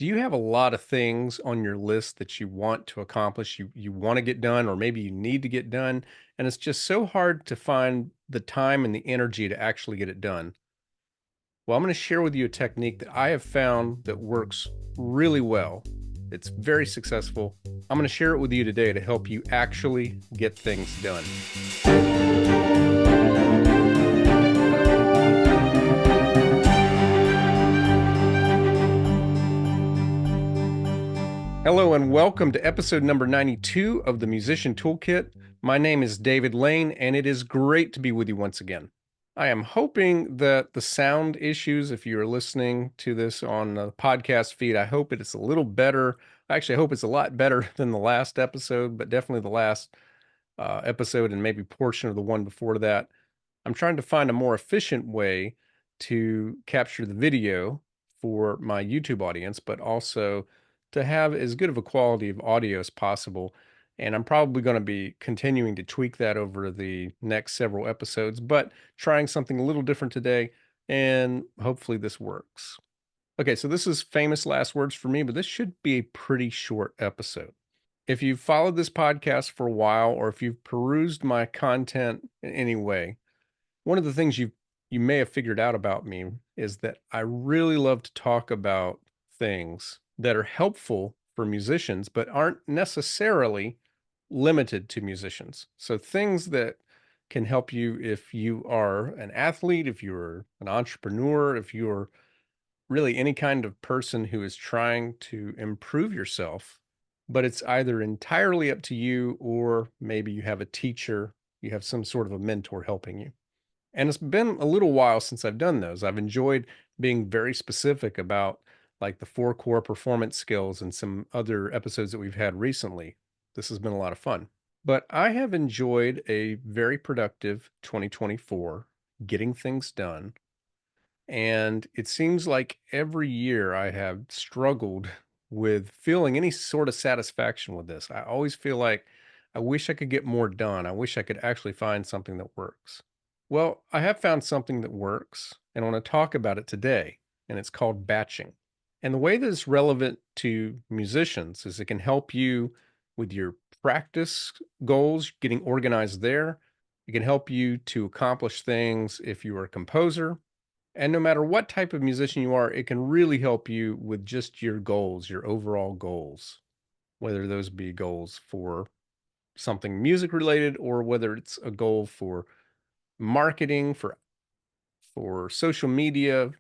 Do you have a lot of things on your list that you want to accomplish, you want to get done, or maybe you need to get done, and it's just so hard to find the time and the energy to actually get it done? Well, I'm going to share with you a technique that I have found that works really well. It's very successful. I'm going to share it with you today to help you actually get things done. Hello and welcome to episode number 92 of the Musician Toolkit. My name is David Lane, and it is great to be with you once again. I am hoping that the sound issues, if you're listening to this on the podcast feed, I hope it's a little better. Actually, I hope it's a lot better than the last episode, but definitely the last episode and maybe portion of the one before that. I'm trying to find a more efficient way to capture the video for my YouTube audience, but also to have as good of a quality of audio as possible. And I'm probably going to be continuing to tweak that over the next several episodes, but trying something a little different today. And hopefully this works. Okay, so this is famous last words for me, but this should be a pretty short episode. If you've followed this podcast for a while, or if you've perused my content in any way, one of the things you may have figured out about me is that I really love to talk about things that are helpful for musicians, but aren't necessarily limited to musicians. So things that can help you if you are an athlete, if you're an entrepreneur, if you're really any kind of person who is trying to improve yourself, but it's either entirely up to you or maybe you have a teacher, you have some sort of a mentor helping you. And it's been a little while since I've done those. I've enjoyed being very specific about like the four core performance skills and some other episodes that we've had recently. This has been a lot of fun. But I have enjoyed a very productive 2024 getting things done. And it seems like every year I have struggled with feeling any sort of satisfaction with this. I always feel like I wish I could get more done. I wish I could actually find something that works. Well, I have found something that works, and I want to talk about it today, and it's called batching. And the way that it's relevant to musicians is it can help you with your practice goals, getting organized there. It can help you to accomplish things if you are a composer. And no matter what type of musician you are, it can really help you with just your goals, your overall goals, whether those be goals for something music related or whether it's a goal for marketing, for social media.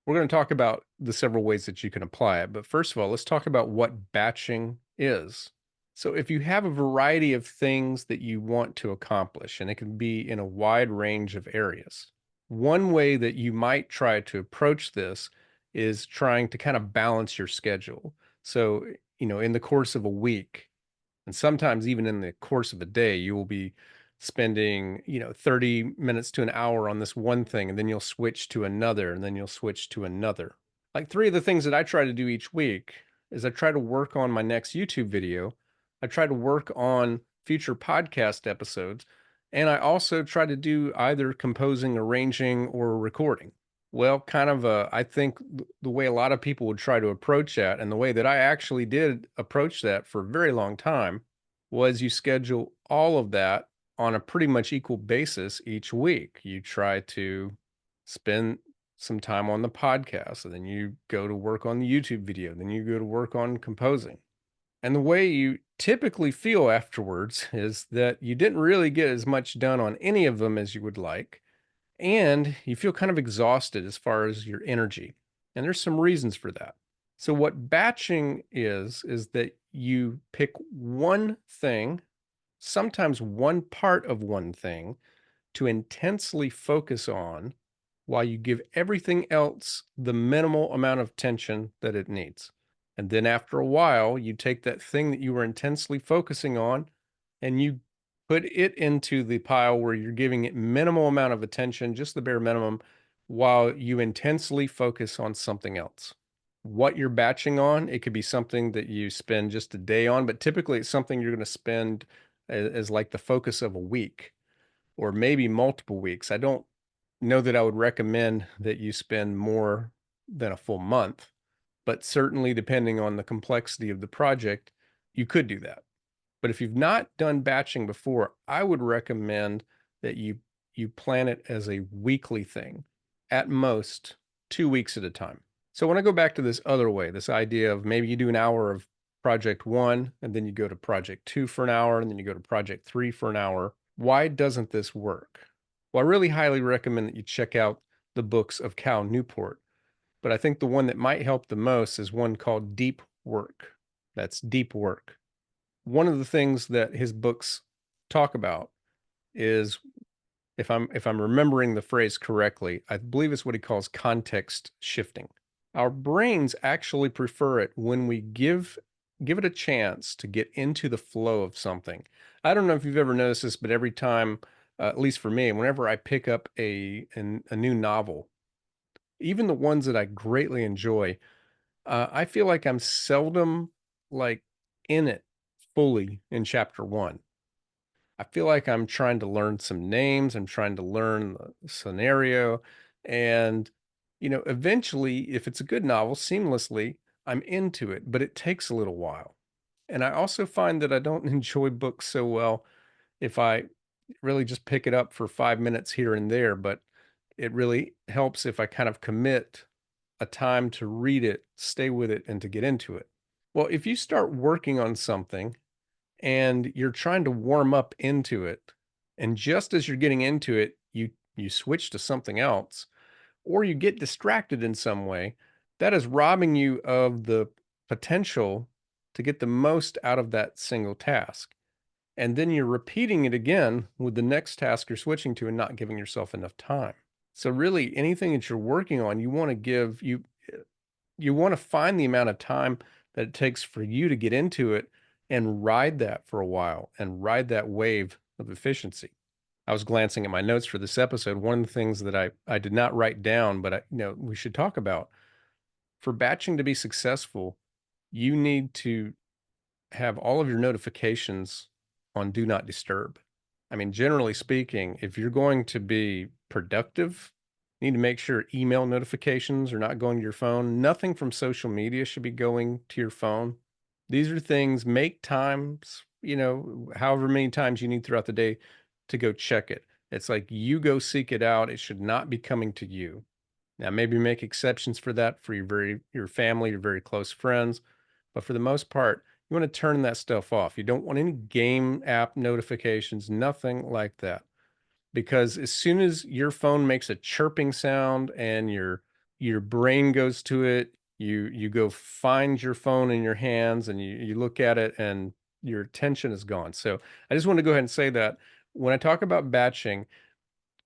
We're going to talk about the several ways that you can apply it. But first of all, let's talk about what batching is. So if you have a variety of things that you want to accomplish, and it can be in a wide range of areas, one way that you might try to approach this is trying to kind of balance your schedule. So, in the course of a week, and sometimes even in the course of a day, you will be spending, 30 minutes to an hour on this one thing, and then you'll switch to another, and then you'll switch to another. Like three of the things that I try to do each week is I try to work on my next YouTube video. I try to work on future podcast episodes. And I also try to do either composing, arranging, or recording. Well, kind of, I think the way a lot of people would try to approach that, and the way that I actually did approach that for a very long time, was you schedule all of that on a pretty much equal basis each week. You try to spend some time on the podcast, and then you go to work on the YouTube video, then you go to work on composing. And the way you typically feel afterwards is that you didn't really get as much done on any of them as you would like, and you feel kind of exhausted as far as your energy. And there's some reasons for that. So what batching is that you pick one thing, sometimes one part of one thing, to intensely focus on while you give everything else the minimal amount of attention that it needs. And then after a while, you take that thing that you were intensely focusing on and you put it into the pile where you're giving it minimal amount of attention, just the bare minimum, while you intensely focus on something else. What you're batching on, it could be something that you spend just a day on, but typically it's something you're going to spend as like the focus of a week or maybe multiple weeks. I don't know that I would recommend that you spend more than a full month. but certainly depending on the complexity of the project, you could do that. But if you've not done batching before, I would recommend that you plan it as a weekly thing, at most 2 weeks at a time. So when I go back to this other way, this idea of maybe you do an hour of project 1 and then you go to project 2 for an hour and then you go to project 3 for an hour. Why doesn't this work? Well, I really highly recommend that you check out the books of Cal Newport, but I think the one that might help the most is one called Deep Work. That's deep work. One of the things that his books talk about is, if I'm remembering the phrase correctly, I believe it's what he calls context shifting. Our brains actually prefer it when we give it a chance to get into the flow of something. I don't know if you've ever noticed this, but every time, at least for me, whenever I pick up a new novel, even the ones that I greatly enjoy, I feel like I'm seldom like in it fully in chapter one. I feel like I'm trying to learn some names. I'm trying to learn the scenario. And, eventually, if it's a good novel, seamlessly, I'm into it, but it takes a little while. And I also find that I don't enjoy books so well if I really just pick it up for 5 minutes here and there, but it really helps if I kind of commit a time to read it, stay with it, and to get into it. Well, if you start working on something and you're trying to warm up into it, and just as you're getting into it, you switch to something else, or you get distracted in some way, that is robbing you of the potential to get the most out of that single task. And then you're repeating it again with the next task you're switching to and not giving yourself enough time. So really anything that you're working on, you want to give you want to find the amount of time that it takes for you to get into it and ride that for a while and ride that wave of efficiency. I was glancing at my notes for this episode. One of the things that I did not write down, but we should talk about, for batching to be successful, you need to have all of your notifications on do not disturb. I mean, generally speaking, if you're going to be productive, you need to make sure email notifications are not going to your phone. Nothing from social media should be going to your phone. These are things, make times, however many times you need throughout the day to go check it. It's like you go seek it out. It should not be coming to you. Now, maybe make exceptions for that for your family, your very close friends, but for the most part, you want to turn that stuff off. You don't want any game app notifications, nothing like that. Because as soon as your phone makes a chirping sound and your brain goes to it, you go find your phone in your hands and you look at it and your attention is gone. So I just want to go ahead and say that when I talk about batching,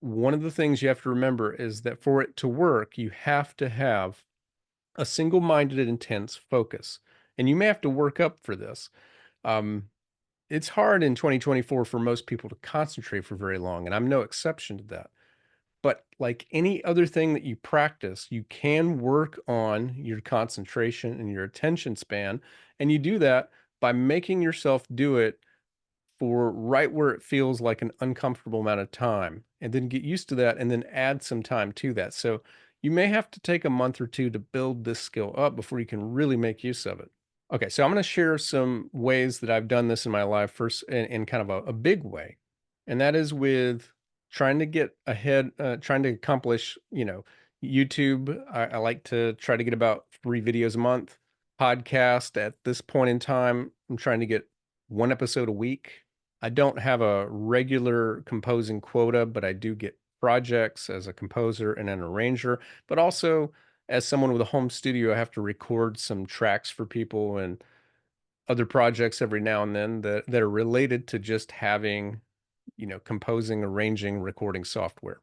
one of the things you have to remember is that for it to work, you have to have a single-minded and intense focus. And you may have to work up for this. Um, it's hard in 2024 for most people to concentrate for very long, and I'm no exception to that. But like any other thing that you practice, you can work on your concentration and your attention span. And you do that by making yourself do it for right where it feels like an uncomfortable amount of time, and then get used to that and then add some time to that. So you may have to take a month or two to build this skill up before you can really make use of it. Okay, so I'm going to share some ways that I've done this in my life first in kind of a big way. And that is with trying to get ahead, trying to accomplish, YouTube. I like to try to get about 3 videos a month. Podcast at this point in time, I'm trying to get 1 episode a week. I don't have a regular composing quota, but I do get projects as a composer and an arranger, but also as someone with a home studio, I have to record some tracks for people and other projects every now and then that are related to just having, composing, arranging, recording software.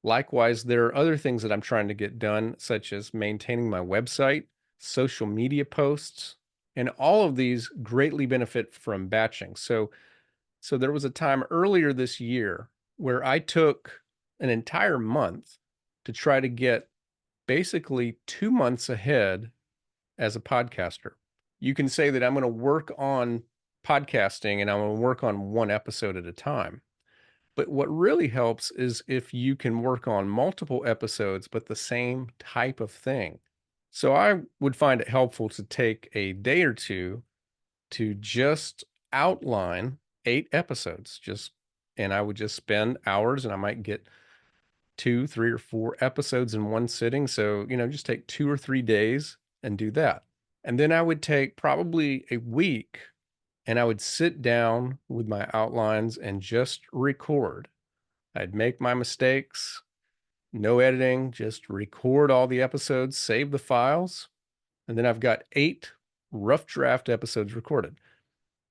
Likewise, there are other things that I'm trying to get done, such as maintaining my website, social media posts, and all of these greatly benefit from batching. So there was a time earlier this year where I took an entire month to try to get basically 2 months ahead as a podcaster. You can say that I'm going to work on podcasting and I'm going to work on 1 episode at a time. But what really helps is if you can work on multiple episodes, but the same type of thing. So I would find it helpful to take a day or two to just outline 8 episodes, and I would just spend hours and I might get 2, 3, or 4 episodes in one sitting. So, just take 2 or 3 days and do that. And then I would take probably a week and I would sit down with my outlines and just record. I'd make my mistakes, no editing, just record all the episodes, save the files, and then I've got 8 rough draft episodes recorded.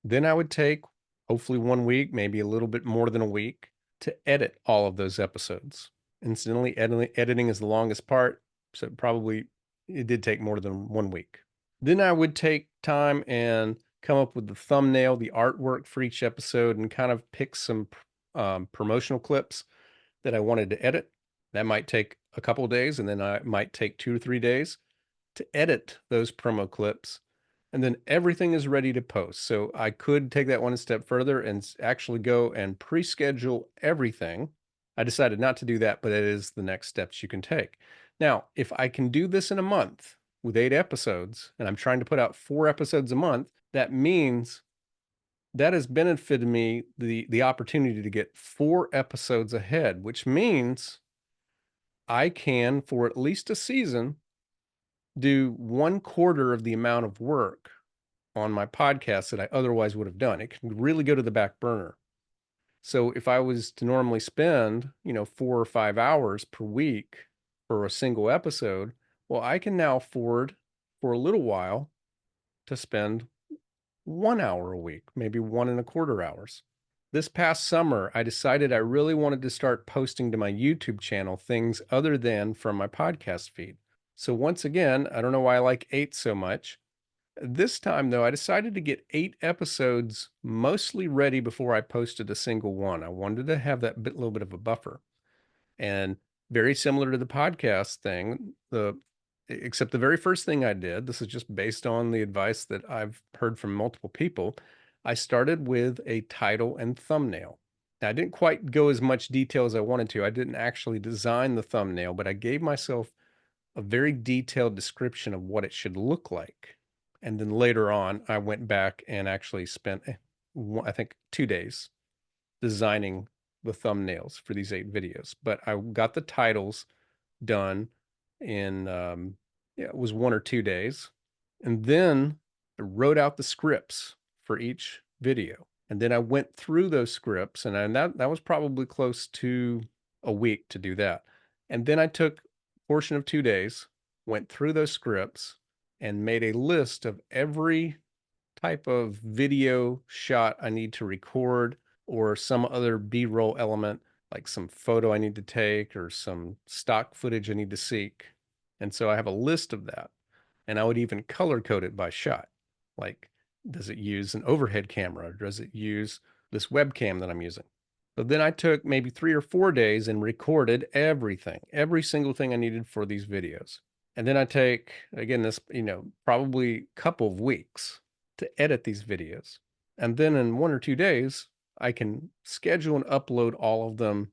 Then I would take hopefully one week, maybe a little bit more than a week, to edit all of those episodes. Incidentally, editing is the longest part, so probably it did take more than one week. Then I would take time and come up with the thumbnail, the artwork for each episode, and kind of pick some promotional clips that I wanted to edit. That might take a couple of days, and then I might take 2 or 3 days to edit those promo clips. And then everything is ready to post. So I could take that one step further and actually go and pre-schedule everything. I decided not to do that, but it is the next steps you can take. Now, if I can do this in a month with 8 episodes, and I'm trying to put out 4 episodes a month, that means that has benefited me the opportunity to get 4 episodes ahead, which means I can, for at least a season, do 1/4 of the amount of work on my podcast that I otherwise would have done. It can really go to the back burner. So if I was to normally spend, 4 or 5 hours per week for a single episode, well, I can now afford for a little while to spend 1 hour a week, maybe 1 1/4 hours. This past summer, I decided I really wanted to start posting to my YouTube channel things other than from my podcast feed. So once again, I don't know why I like 8 so much. This time, though, I decided to get 8 episodes mostly ready before I posted a single one. I wanted to have that little bit of a buffer. And very similar to the podcast thing, except the very first thing I did, this is just based on the advice that I've heard from multiple people. I started with a title and thumbnail. Now, I didn't quite go as much detail as I wanted to. I didn't actually design the thumbnail, but I gave myself a very detailed description of what it should look like. And then later on, I went back and actually spent, I think, 2 days designing the thumbnails for these 8 videos. But I got the titles done in, yeah, it was 1 or 2 days. And then I wrote out the scripts for each video. And then I went through those scripts, and that was probably close to a week to do that. And then I took a portion of 2 days, went through those scripts, and made a list of every type of video shot I need to record or some other B-roll element, like some photo I need to take or some stock footage I need to seek. And so I have a list of that. And I would even color code it by shot. Like, does it use an overhead camera? Or does it use this webcam that I'm using? But then I took maybe 3 or 4 days and recorded everything, every single thing I needed for these videos. And then I take, again, this, probably a couple of weeks to edit these videos. And then in 1 or 2 days, I can schedule and upload all of them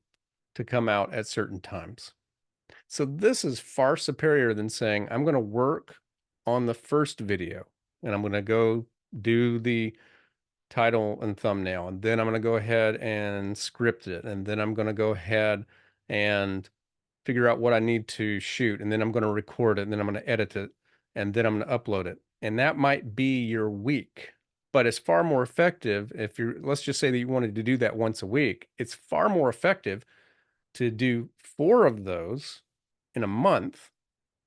to come out at certain times. So this is far superior than saying, I'm going to work on the first video and I'm going to go do the title and thumbnail. And then I'm going to go ahead and script it. And then I'm going to go ahead and figure out what I need to shoot. And then I'm going to record it. And then I'm going to edit it. And then I'm going to upload it. And that might be your week. But it's far more effective if let's just say that you wanted to do that once a week. It's far more effective to do 4 of those in a month,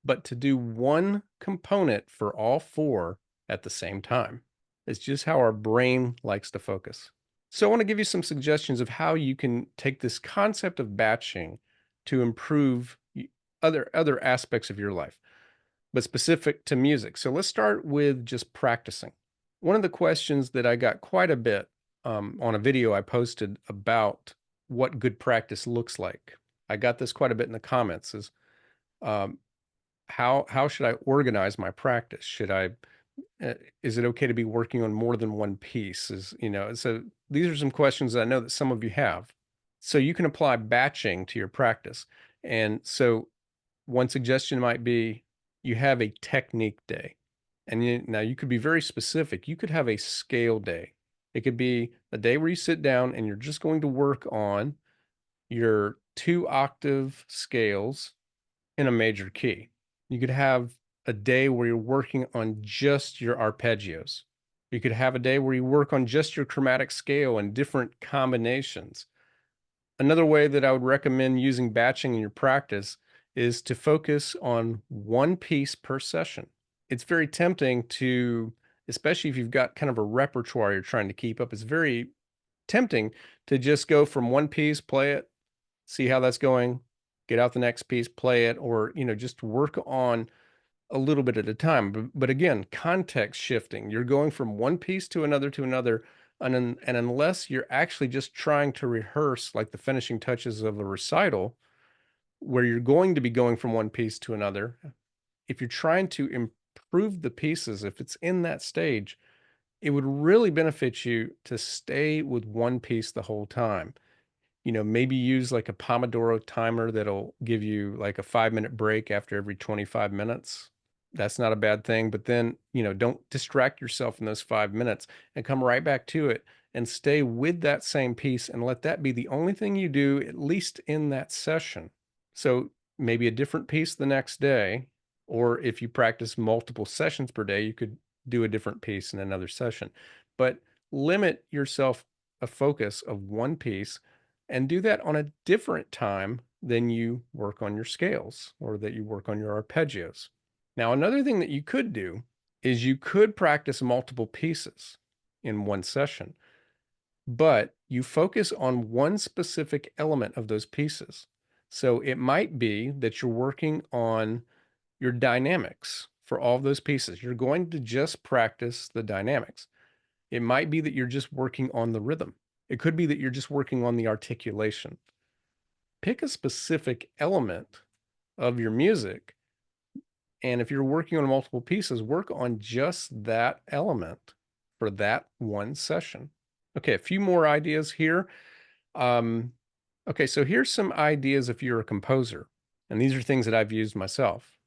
but to do one component for all 4 at the same time. It's just how our brain likes to focus. So I want to give you some suggestions of how you can take this concept of batching to improve other aspects of your life, but specific to music. So let's start with just practicing. One of the questions that I got quite a bit on a video I posted about what good practice looks like. I got this quite a bit in the comments is, um, how should I organize my practice? Is it okay to be working on more than one piece? So these are some questions that I know that some of you have. So you can apply batching to your practice. And so one suggestion might be you have a technique day. And now you could be very specific. You could have a scale day. It could be a day where you sit down and you're just going to work on your 2 octave scales in a major key. You could have a day where you're working on just your arpeggios. You could have a day where you work on just your chromatic scale and different combinations. Another way that I would recommend using batching in your practice is to focus on one piece per session. It's very tempting to, especially if you've got kind of a repertoire you're trying to keep up, it's very tempting to just go from one piece, play it, see how that's going, get out the next piece, play it, or, just work on a little bit at a time. But again, context shifting. You're going from one piece to another, and unless you're actually just trying to rehearse like the finishing touches of a recital, where you're going to be going from one piece to another, if you're trying to improve the pieces, if it's in that stage, it would really benefit you to stay with one piece the whole time. Maybe use like a Pomodoro timer that'll give you like a 5-minute break after every 25 minutes. That's not a bad thing. But then, don't distract yourself in those 5 minutes and come right back to it and stay with that same piece and let that be the only thing you do, at least in that session. So maybe a different piece the next day, or if you practice multiple sessions per day, you could do a different piece in another session. But limit yourself a focus of one piece and do that on a different time than you work on your scales or that you work on your arpeggios. Now, another thing that you could do is you could practice multiple pieces in one session, but you focus on one specific element of those pieces. So it might be that you're working on your dynamics for all of those pieces. You're going to just practice the dynamics. It might be that you're just working on the rhythm. It could be that you're just working on the articulation. Pick a specific element of your music. And if you're working on multiple pieces, work on just that element for that one session. Okay, a few more ideas here. Okay, so here's some ideas if you're a composer. And these are things that I've used myself.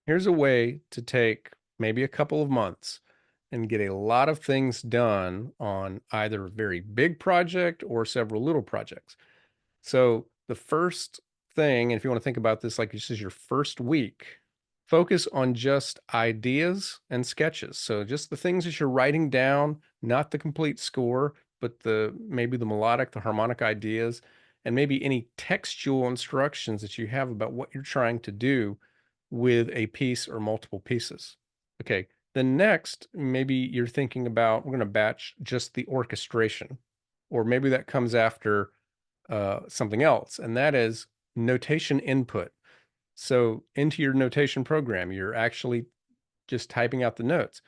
Here's a way to take maybe a couple of months and get a lot of things done on either a very big project or several little projects. So the first thing, and if you want to think about this like this is your first week, focus on just ideas and sketches. So just the things that you're writing down, not the complete score, but maybe the melodic, the harmonic ideas, and maybe any textual instructions that you have about what you're trying to do with a piece or multiple pieces. Okay, then next, maybe you're thinking about, we're going to batch just the orchestration, or maybe that comes after something else, and that is notation input. So into your notation program, you're actually just typing out the notes.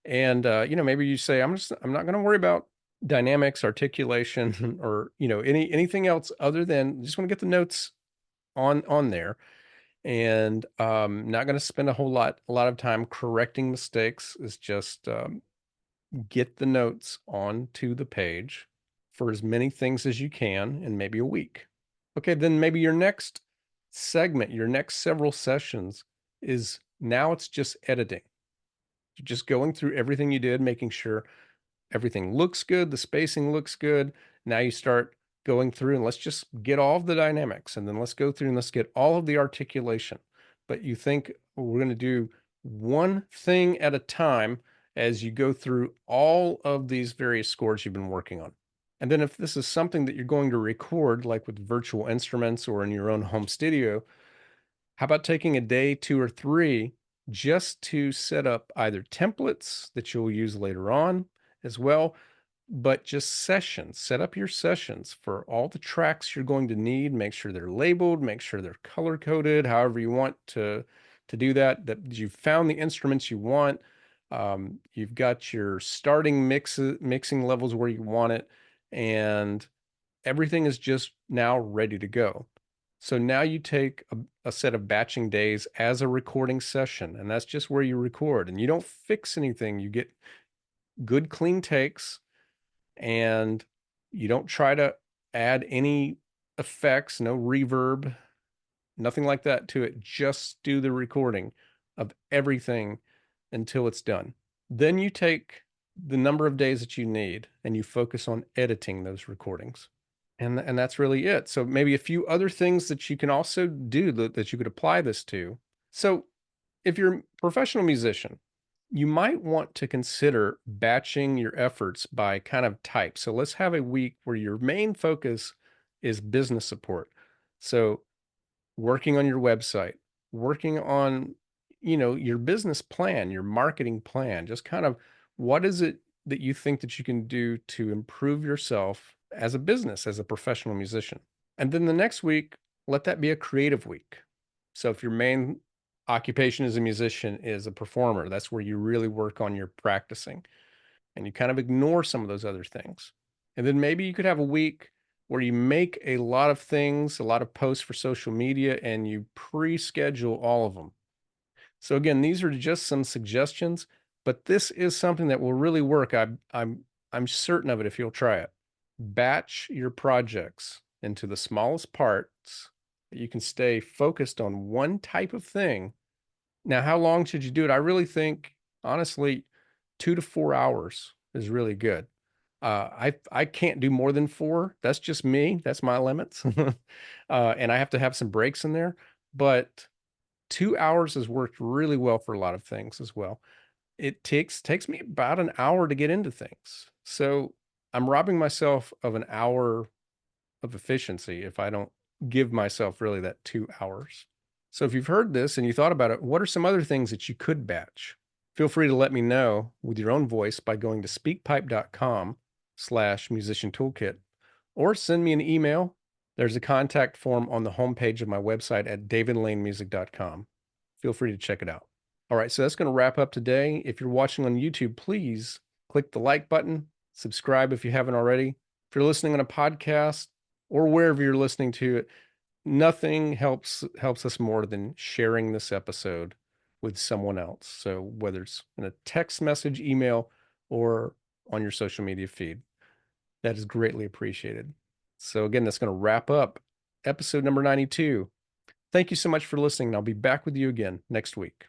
And maybe you say, I'm not going to worry about dynamics, articulation, or anything else other than just want to get the notes on there, and not going to spend a lot of time correcting mistakes. Is just get the notes onto the page for as many things as you can in maybe a week. Okay, then maybe your next segment, your next several sessions is now it's just editing. You're just going through everything you did, making sure everything looks good, the spacing looks good. Now you start going through and let's just get all of the dynamics, and then let's go through and let's get all of the articulation. But you think, well, we're going to do one thing at a time as you go through all of these various scores you've been working on. And then if this is something that you're going to record, like with virtual instruments or in your own home studio, how about taking a day, 2 or 3, just to set up either templates that you'll use later on as well, but just sessions. Set up your sessions for all the tracks you're going to need. Make sure they're labeled, make sure they're color coded, however you want to do that, that you've found the instruments you want. You've got your starting mixing levels where you want it, and everything is just now ready to go. So now you take a set of batching days as a recording session, and that's just where you record, and you don't fix anything. You get good, clean takes, and you don't try to add any effects, no reverb, nothing like that to it. Just do the recording of everything until it's done. Then you take the number of days that you need and you focus on editing those recordings. And that's really it. So maybe a few other things that you can also do that you could apply this to. So if you're a professional musician, you might want to consider batching your efforts by kind of type. So let's have a week where your main focus is business support. So working on your website, working on, your business plan, your marketing plan, just kind of what is it that you think that you can do to improve yourself as a business, as a professional musician. And then the next week, let that be a creative week. So if your main occupation as a musician is a performer, that's where you really work on your practicing and you kind of ignore some of those other things. And then maybe you could have a week where you make a lot of things, a lot of posts for social media, and you pre-schedule all of them. So again, these are just some suggestions, but this is something that will really work. I'm certain of it if you'll try it. Batch your projects into the smallest parts that you can stay focused on one type of thing. Now, how long should you do it? I really think, honestly, 2 to 4 hours is really good. I can't do more than 4. That's just me. That's my limits. And I have to have some breaks in there, but 2 hours has worked really well for a lot of things as well. It takes me about an hour to get into things. So I'm robbing myself of an hour of efficiency if I don't give myself really that 2 hours. So if you've heard this and you thought about it, what are some other things that you could batch? Feel free to let me know with your own voice by going to speakpipe.com/musician toolkit or send me an email. There's a contact form on the homepage of my website at davidlanemusic.com. Feel free to check it out. All right, so that's going to wrap up today. If you're watching on YouTube, please click the like button, subscribe if you haven't already. If you're listening on a podcast or wherever you're listening to it, nothing helps us more than sharing this episode with someone else. So whether it's in a text message, email, or on your social media feed, that is greatly appreciated. So again, that's going to wrap up episode number 92. Thank you so much for listening, and I'll be back with you again next week.